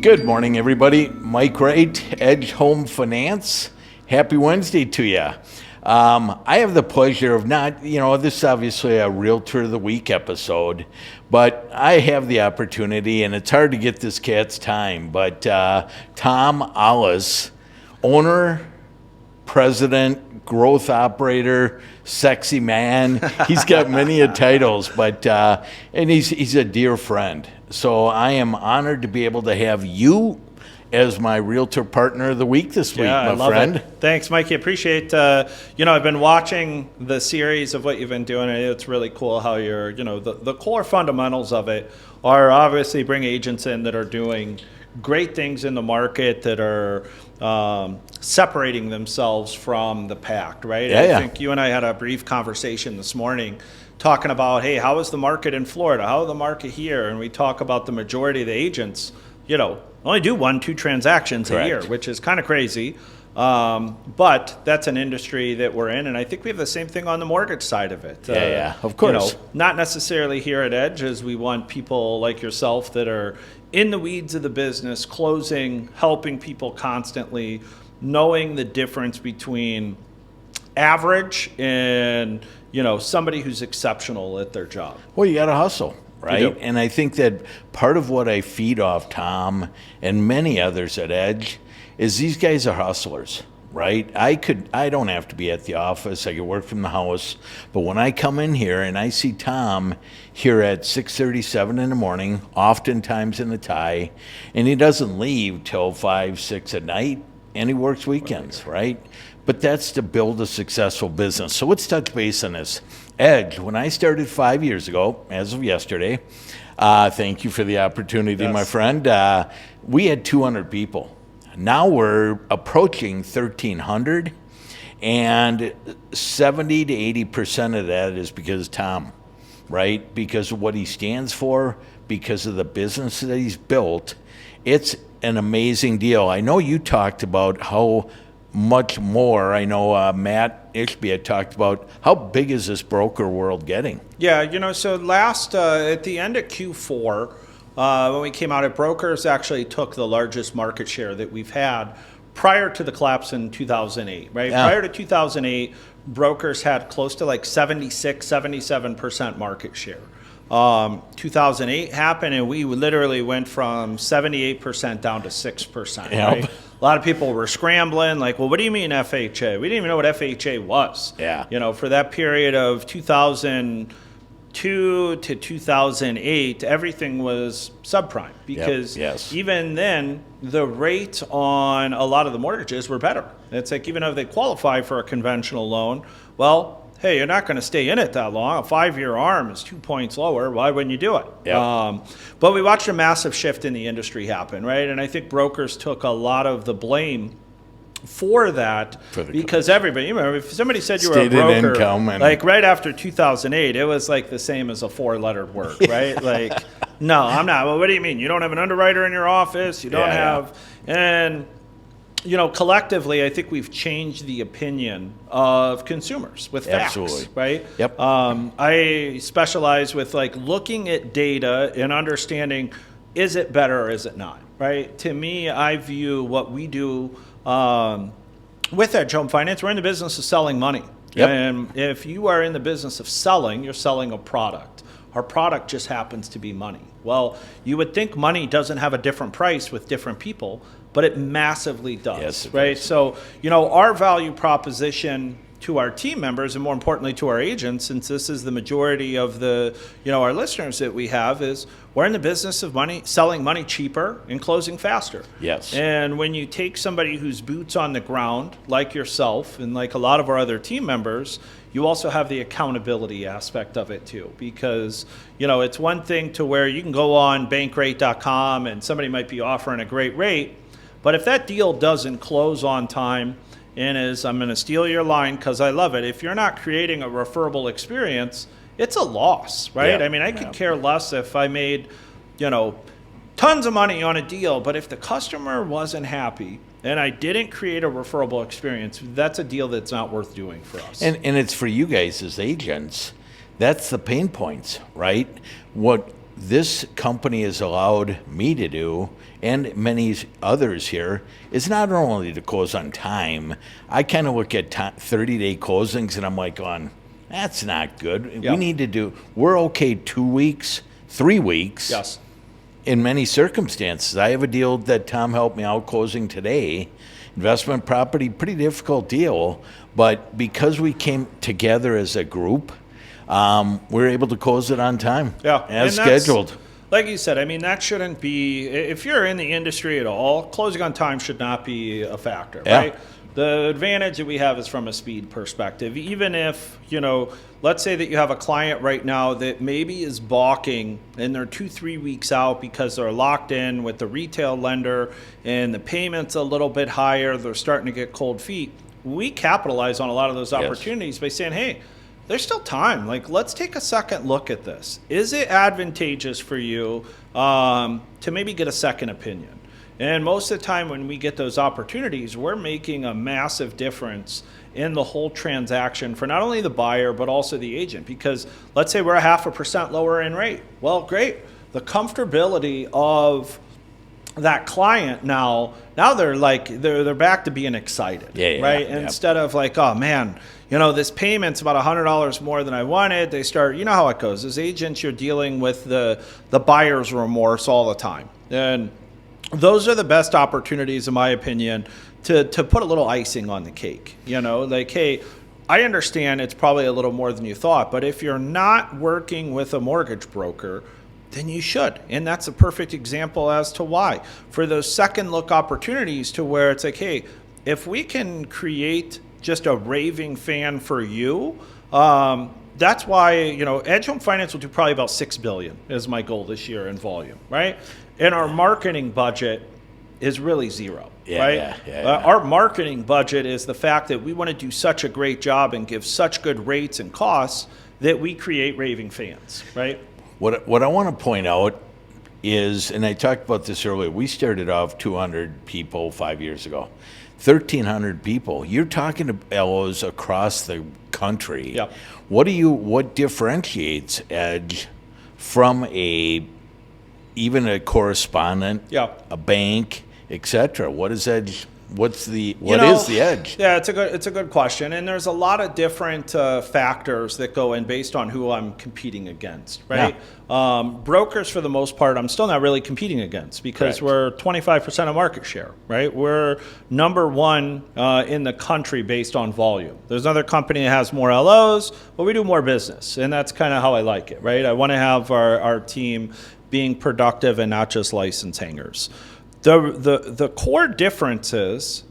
Good morning, everybody. Mike Wright, Edge Home Finance. Happy Wednesday to you. I have the pleasure of this is obviously a Realtor of the Week episode, but I have the opportunity, and it's hard to get this cat's time, but Tom Ahles, owner, president, growth operator, sexy man. He's got many titles, but and he's a dear friend. So I am honored to be able to have you as my Realtor Partner of the Week this week, I my love friend. It. Thanks, Mikey. Appreciate. I've been watching the series of what you've been doing, and it's really cool how you're. The core fundamentals of it are obviously bring agents in that are doing great things in the market that are separating themselves from the pack, right? I think you and I had a brief conversation this morning talking about, hey, how is the market in Florida? How is the market here? And we talk about the majority of the agents, only do 1-2 transactions a year, which is kind of crazy. But that's an industry that we're in, and I think we have the same thing on the mortgage side of it. Of course. Not necessarily here at Edge, as we want people like yourself that are in the weeds of the business, closing, helping people constantly, knowing the difference between average and somebody who's exceptional at their job. Well, you got to hustle, right? And I think that part of what I feed off Tom and many others at Edge is these guys are hustlers, right? I don't have to be at the office. I could work from the house. But when I come in here and I see Tom here at 6:37 in the morning, oftentimes in a tie, and he doesn't leave till 5, 6 at night, and he works weekends, right? But that's to build a successful business. So let's touch base on this. Edge, when I started 5 years ago, as of yesterday, thank you for the opportunity, my friend, we had 200 people. Now we're approaching 1,300, and 70 to 80% of that is because of Tom, right? Because of what he stands for, because of the business that he's built. It's an amazing deal. I know you talked about how much more. I know Matt Ishby had talked about how big is this broker world getting? Yeah, so last, at the end of Q4, when we came out at brokers, actually took the largest market share that we've had prior to the collapse in 2008, right? Yeah. Prior to 2008, brokers had close to like 76, 77% market share. 2008 happened, and we literally went from 78% down to 6%. Yep. Right? A lot of people were scrambling, like, well, what do you mean FHA? We didn't even know what FHA was. Yeah. For that period of 2002 to 2008, everything was subprime because even then, the rate on a lot of the mortgages were better. It's like even if they qualify for a conventional loan, well, hey, you're not going to stay in it that long. A 5-year ARM is 2 points lower. Why wouldn't you do it? Yep. But we watched a massive shift in the industry happen, right? And I think brokers took a lot of the blame for that because everybody, if somebody said you were a broker, like right after 2008, it was like the same as a 4-lettered word, right? Like, no, I'm not. Well, what do you mean? You don't have an underwriter in your office? You don't have, and collectively, I think we've changed the opinion of consumers with facts, right? Yep. I specialize with like looking at data and understanding, is it better or is it not, right? To me, I view what we do with Edge Home Finance, we're in the business of selling money. Yep. And if you are in the business of selling, you're selling a product. Our product just happens to be money. Well, you would think money doesn't have a different price with different people, but it massively does, yes, right? Does. So, our value proposition to our team members and more importantly to our agents, since this is the majority of the, our listeners that we have, is we're in the business of selling money cheaper and closing faster. Yes. And when you take somebody who's boots on the ground, like yourself and like a lot of our other team members, you also have the accountability aspect of it too, because it's one thing to where you can go on bankrate.com and somebody might be offering a great rate, but if that deal doesn't close on time, and I'm going to steal your line because I love it, if you're not creating a referable experience, it's a loss, right? Yeah. I mean, I could care less if I made, tons of money on a deal, but if the customer wasn't happy and I didn't create a referable experience, that's a deal that's not worth doing for us. And it's for you guys as agents, that's the pain points, right? What this company has allowed me to do, and many others here, is not only to close on time. I kind of look at 30-day closings and I'm like, going, that's not good. Yeah. We need to do, we're okay 2 weeks, 3 weeks. Yes. In many circumstances. I have a deal that Tom helped me out closing today. Investment property, pretty difficult deal, but because we came together as a group, we're able to close it on time, as scheduled. Like you said, I mean, that shouldn't be, if you're in the industry at all, closing on time should not be a factor, right? The advantage that we have is from a speed perspective. Even if, let's say that you have a client right now that maybe is balking and they're 2-3 weeks out because they're locked in with the retail lender and the payment's a little bit higher, they're starting to get cold feet. We capitalize on a lot of those opportunities by saying, hey, there's still time. Like, let's take a second look at this. Is it advantageous for you to maybe get a second opinion? And most of the time when we get those opportunities, we're making a massive difference in the whole transaction for not only the buyer, but also the agent. Because let's say we're a 0.5% lower in rate. Well, great. The comfortability of that client now they're like, they're back to being excited, right? Instead of like, oh man, this payment's about $100 more than I wanted. They start, how it goes. As agents, you're dealing with the buyer's remorse all the time. And those are the best opportunities, in my opinion, to put a little icing on the cake. Like, hey, I understand it's probably a little more than you thought, but if you're not working with a mortgage broker, then you should. And that's a perfect example as to why. For those second look opportunities to where it's like, hey, if we can create just a raving fan for you, that's why, Edge Home Finance will do probably about $6 billion is my goal this year in volume, right? And our marketing budget is really zero, right? Our marketing budget is the fact that we want to do such a great job and give such good rates and costs that we create raving fans, right? What I want to point out is, and I talked about this earlier, we started off 200 people 5 years ago. 1,300 people. You're talking to Ahles across the country. Yep. What differentiates Edge from even a correspondent, a bank, etc.? What is Edge? What is the edge? Yeah, it's a good question, and there's a lot of different factors that go in based on who I'm competing against, right? Brokers, for the most part, I'm still not really competing against because we're 25% of market share, right? We're number one in the country based on volume. There's another company that has more LOs, but we do more business, and that's kind of how I like it, right? I want to have our team being productive and not just license hangers. The core difference is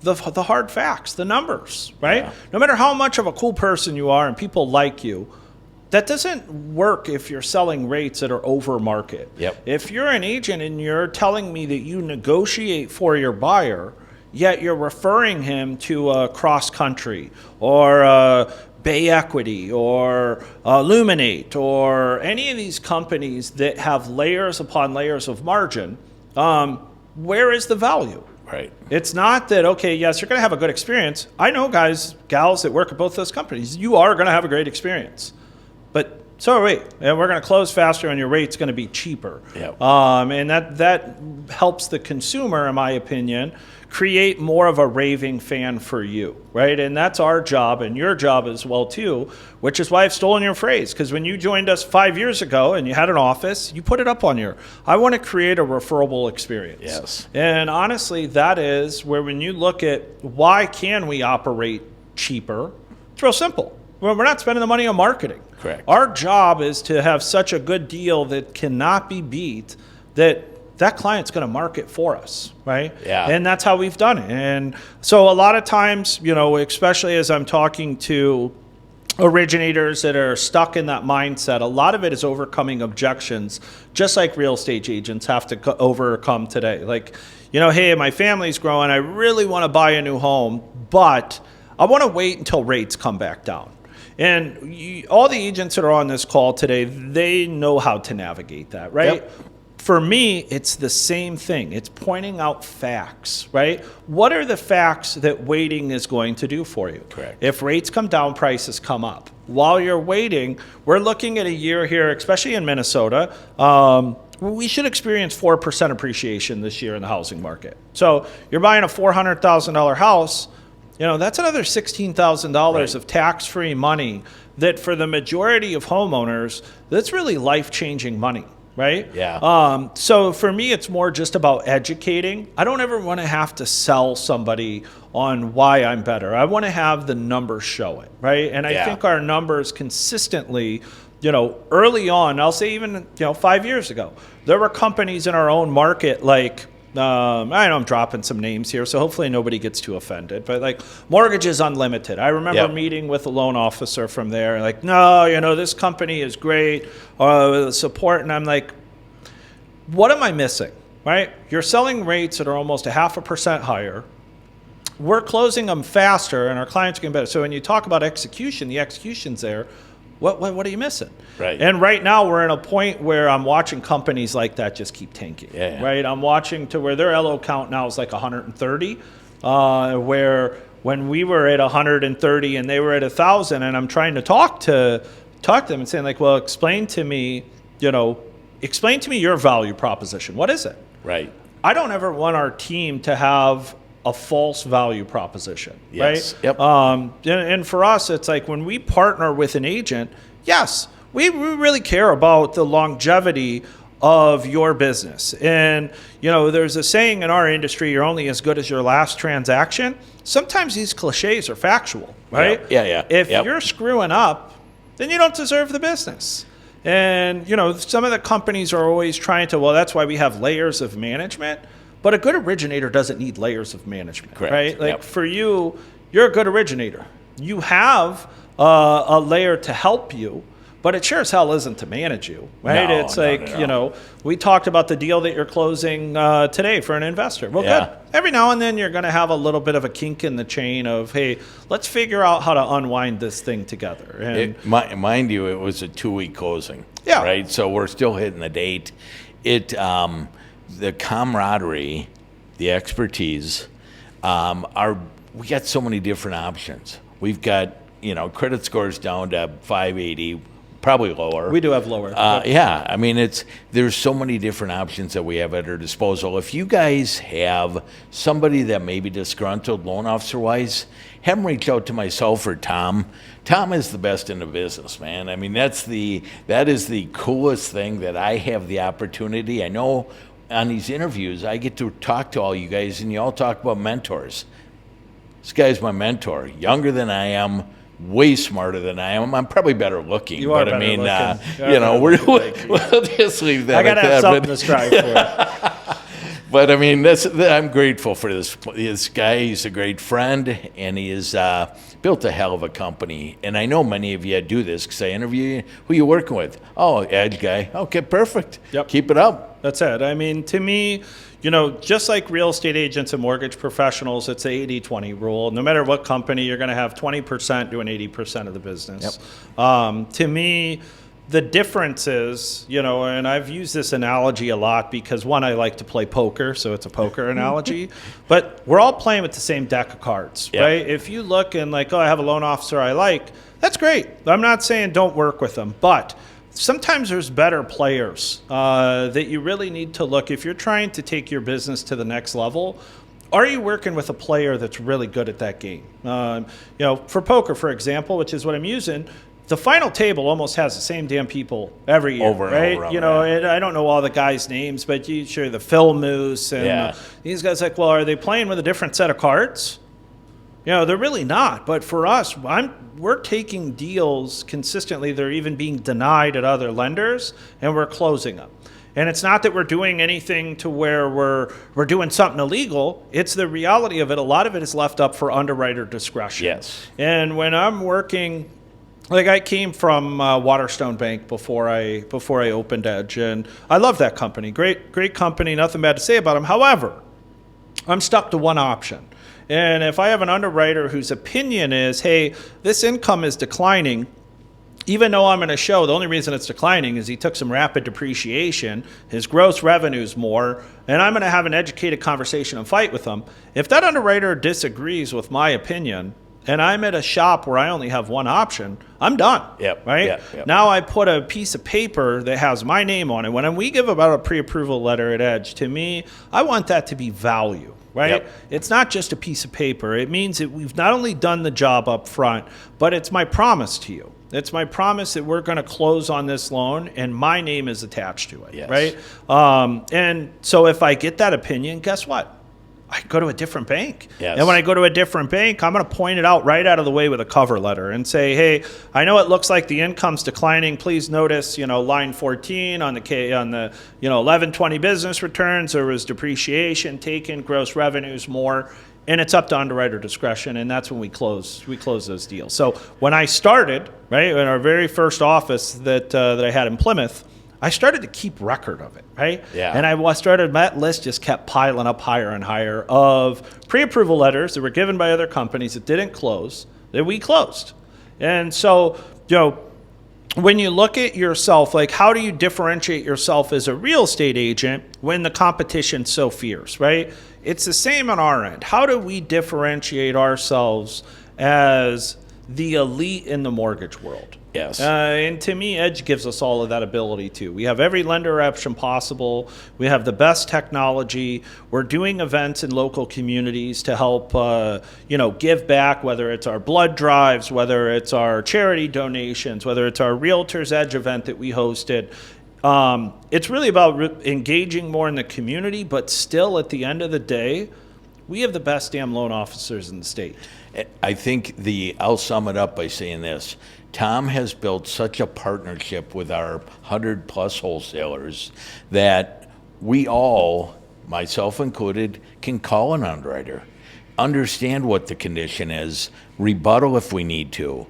the hard facts, the numbers, right? Yeah. No matter how much of a cool person you are and people like you, that doesn't work if you're selling rates that are over market. Yep. If you're an agent and you're telling me that you negotiate for your buyer, yet you're referring him to a cross country or Bay Equity or Illuminate or any of these companies that have layers upon layers of margin, where is the value? Right. It's not that, okay, yes, you're going to have a good experience. I know gals that work at both those companies. You are going to have a great experience. But so are we. And we're going to close faster and your rate's going to be cheaper. Yep. And that helps the consumer, in my opinion, create more of a raving fan for you, right? And that's our job and your job as well too, which is why I've stolen your phrase. Because when you joined us 5 years ago and you had an office, you put it up on I want to create a referable experience. Yes. And honestly, that is where when you look at why can we operate cheaper, it's real simple. We're not spending the money on marketing. Correct. Our job is to have such a good deal that cannot be beat that client's going to market for us, right? Yeah. And that's how we've done it. And so a lot of times, especially as I'm talking to originators that are stuck in that mindset, a lot of it is overcoming objections, just like real estate agents have to overcome today. Like, hey, my family's growing. I really want to buy a new home, but I want to wait until rates come back down. And all the agents that are on this call today, they know how to navigate that, right? Yep. For me, it's the same thing. It's pointing out facts, right? What are the facts that waiting is going to do for you? Correct. If rates come down, prices come up, while you're waiting, we're looking at a year here, especially in Minnesota. We should experience 4% appreciation this year in the housing market. So you're buying a $400,000 house, that's another $16,000 of tax-free money that for the majority of homeowners, that's really life-changing money. Right? Yeah. So for me, it's more just about educating. I don't ever want to have to sell somebody on why I'm better. I want to have the numbers show it, right? And I think our numbers consistently, early on, I'll say even, 5 years ago, there were companies in our own market like, I know I'm dropping some names here, so hopefully nobody gets too offended, but like Mortgages Unlimited. I remember meeting with a loan officer from there, like, no, this company is great, support, and I'm like, what am I missing, right? You're selling rates that are almost 0.5% higher. We're closing them faster, and our clients are getting better. So when you talk about execution, the execution's there. What are you missing? Right. And right now we're in a point where I'm watching companies like that just keep tanking. Yeah. Right. I'm watching to where their LO count now is like 130, where when we were at 130 and they were at 1,000, and I'm trying to talk to them and saying like, well, explain to me your value proposition. What is it? Right. I don't ever want our team to have a false value proposition, yes. right? Yep. And for us, it's like when we partner with an agent, yes, we really care about the longevity of your business. And, there's a saying in our industry, you're only as good as your last transaction. Sometimes these cliches are factual, right? Yeah. If you're screwing up, then you don't deserve the business. And, some of the companies are always trying to, well, that's why we have layers of management. But a good originator doesn't need layers of management, correct. Right? Like for you're a good originator. You have a layer to help you, but it sure as hell isn't to manage you, right? No, it's like, we talked about the deal that you're closing today for an investor. Well, good. Every now and then you're going to have a little bit of a kink in the chain of, hey, let's figure out how to unwind this thing together. And mind you, it was a 2-week closing. Yeah. Right? So we're still hitting the date. The camaraderie, the expertise, we got so many different options. We've got, credit scores down to 580, probably lower. We do have lower. I mean, there's so many different options that we have at our disposal. If you guys have somebody that may be disgruntled loan officer-wise, have them reach out to myself or Tom. Tom is the best in the business, man. I mean, that is the coolest thing that I have the opportunity. I know on these interviews, I get to talk to all you guys, and you all talk about mentors. This guy's my mentor, younger than I am, way smarter than I am. I'm probably better looking. You are but better looking. We'll just leave that. I gotta at have that, something to strive for. But I mean, I'm grateful for this guy. He's a great friend, and he has built a hell of a company. And I know many of you do this because I interview you. Who you working with? Oh, Edge guy. Okay, perfect. Yep. Keep it up. That's it. I mean, to me, just like real estate agents and mortgage professionals, it's the 80-20 rule. No matter what company, you're going to have 20% doing 80% of the business. Yep. To me, the difference is, and I've used this analogy a lot because, one, I like to play poker, so it's a poker analogy. But we're all playing with the same deck of cards, Yep. right? If you look and like, oh, I have a loan officer I like, that's great. I'm not saying don't work with them, but sometimes there's better players that you really need to look. If you're trying to take your business to the next level, are you working with a player that's really good at that game? For poker, for example, which is what I'm using, the final table almost has the same damn people every year, over and right? over, And I don't know all the guys' names, but the Phil Moose and these guys like, well, are they playing with a different set of cards? They're really not. But for us, we're taking deals consistently. They're even being denied at other lenders, and we're closing them. And it's not that we're doing anything to where we're doing something illegal. It's the reality of it. A lot of it is left up for underwriter discretion. Yes. And when I'm working, like I came from Waterstone Bank before I opened Edge, and I love that company. Great company. Nothing bad to say about them. However, I'm stuck to one option. And if I have an underwriter whose opinion is, hey, this income is declining, even though I'm going to show the only reason it's declining is he took some rapid depreciation, his gross revenue's more, and I'm going to have an educated conversation and fight with him. If that underwriter disagrees with my opinion, and I'm at a shop where I only have one option, I'm done. Yep, Right? yep. Now I put a piece of paper that has my name on it. When we give about a pre-approval letter at Edge, to me, I want that to be value. Right? Yep. It's not just a piece of paper. It means that we've not only done the job up front, but it's my promise to you. It's my promise that we're going to close on this loan and my name is attached to it. Yes. Right? And so if I get that opinion, guess what? I go to a different bank. Yes. And when I go to a different bank, I'm going to point it out right out of the way with a cover letter and say, hey, I know it looks like the income's declining. Please notice, line 14 on the 1120 business returns, there was depreciation taken, gross revenues more, and it's up to underwriter discretion, and that's when we close those deals. So when I started, right, in our very first office that I had in Plymouth, I started to keep record of it, right? Yeah. And that list just kept piling up higher and higher of pre-approval letters that were given by other companies that didn't close, that we closed. And so, when you look at yourself, like how do you differentiate yourself as a real estate agent when the competition's so fierce, right? It's the same on our end. How do we differentiate ourselves as the elite in the mortgage world? Yes. And to me, Edge gives us all of that ability too. We have every lender option possible. We have the best technology. We're doing events in local communities to help, give back, whether it's our blood drives, whether it's our charity donations, whether it's our Realtor's Edge event that we hosted. It's really about engaging more in the community, but still at the end of the day, we have the best damn loan officers in the state. I think I'll sum it up by saying this. Tom has built such a partnership with our 100+ wholesalers that we all, myself included, can call an underwriter, understand what the condition is, rebuttal if we need to.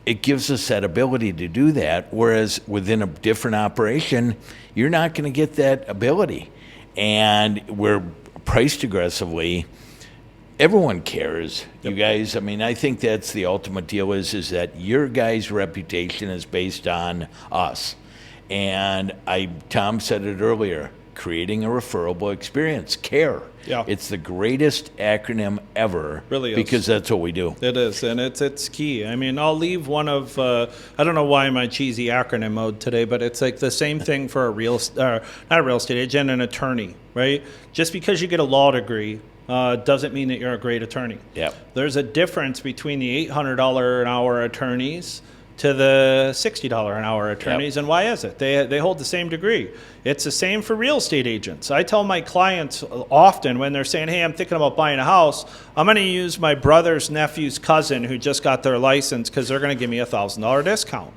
It gives us that ability to do that, whereas within a different operation, you're not going to get that ability. And we're priced aggressively. Everyone cares, you guys. I mean, I think that's the ultimate deal is that your guys' reputation is based on us. And Tom said it earlier, creating a referable experience, CARE. Yeah. It's the greatest acronym ever. Really is. Because that's what we do. It is, and it's key. I mean, I'll leave one of, I don't know why I'm in cheesy acronym mode today, but it's like the same thing for not a real estate agent, an attorney, right? Just because you get a law degree, doesn't mean that you're a great attorney. Yep. There's a difference between the $800 an hour attorneys to the $60 an hour attorneys. Yep. And why is it? They hold the same degree. It's the same for real estate agents. I tell my clients often when they're saying, hey, I'm thinking about buying a house, I'm going to use my brother's nephew's cousin who just got their license because they're going to give me a $1,000 discount.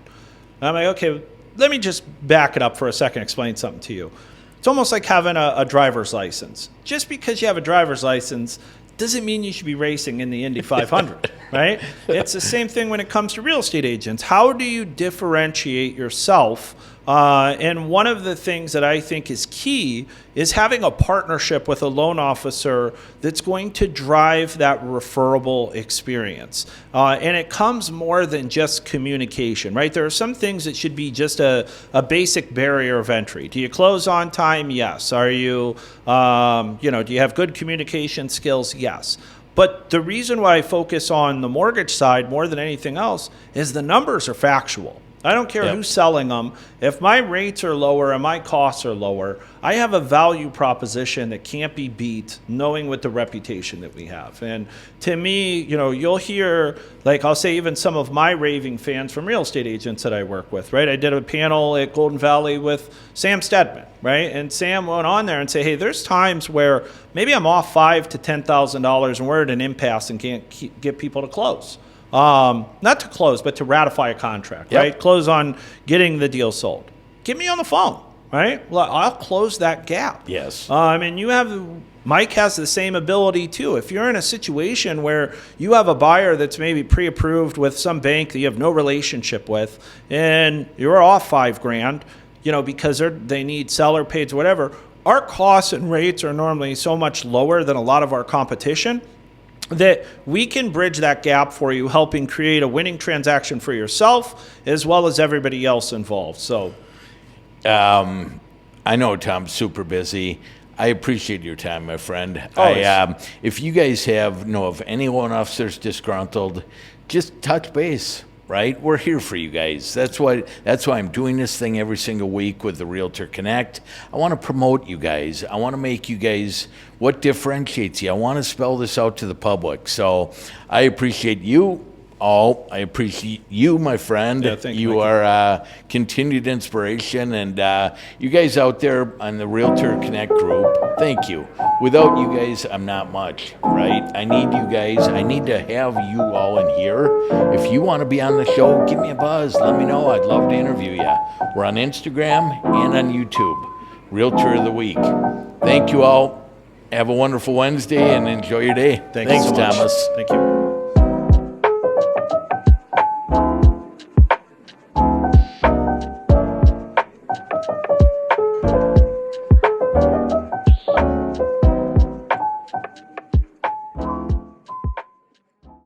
And I'm like, okay, let me just back it up for a second, explain something to you. It's almost like having a driver's license. Just because you have a driver's license doesn't mean you should be racing in the Indy 500, right? It's the same thing when it comes to real estate agents. How do you differentiate yourself? And one of the things that I think is key is having a partnership with a loan officer that's going to drive that referable experience. And it comes more than just communication, right? There are some things that should be just a basic barrier of entry. Do you close on time? Yes. Are you, do you have good communication skills? Yes. But the reason why I focus on the mortgage side more than anything else is the numbers are factual. I don't care who's selling them. If my rates are lower and my costs are lower, I have a value proposition that can't be beat knowing with the reputation that we have. And to me, you'll hear, like I'll say even some of my raving fans from real estate agents that I work with, right? I did a panel at Golden Valley with Sam Stedman, right? And Sam went on there and say, hey, there's times where maybe I'm off $5,000 to $10,000 and we're at an impasse and can't get people to close. Not to close, but to ratify a contract, right? Close on getting the deal sold. Get me on the phone, right? Well, I'll close that gap. Yes. Mike has the same ability too. If you're in a situation where you have a buyer that's maybe pre-approved with some bank that you have no relationship with, and you're off $5,000, because they need seller pays or whatever, our costs and rates are normally so much lower than a lot of our competition that we can bridge that gap for you, helping create a winning transaction for yourself as well as everybody else involved. So, I know Tom's super busy. I appreciate your time, my friend. Always. If you guys know of any loan officers disgruntled, just touch base. Right, we're here for you guys. That's why I'm doing this thing every single week with the Realtor Connect. I want to promote you guys. I want to make you guys what differentiates you. I want to spell this out to the public. So I appreciate you all. I appreciate you, my friend. Yeah, thank you you. are continued inspiration, and you guys out there on the Realtor Connect group, thank you. Without you guys, I'm not much, right? I need you guys. I need to have you all in here. If you want to be on the show, give me a buzz. Let me know. I'd love to interview you. We're on Instagram and on YouTube. Realtor of the Week. Thank you all. Have a wonderful Wednesday and enjoy your day. Thanks so much. Thomas. Thank you.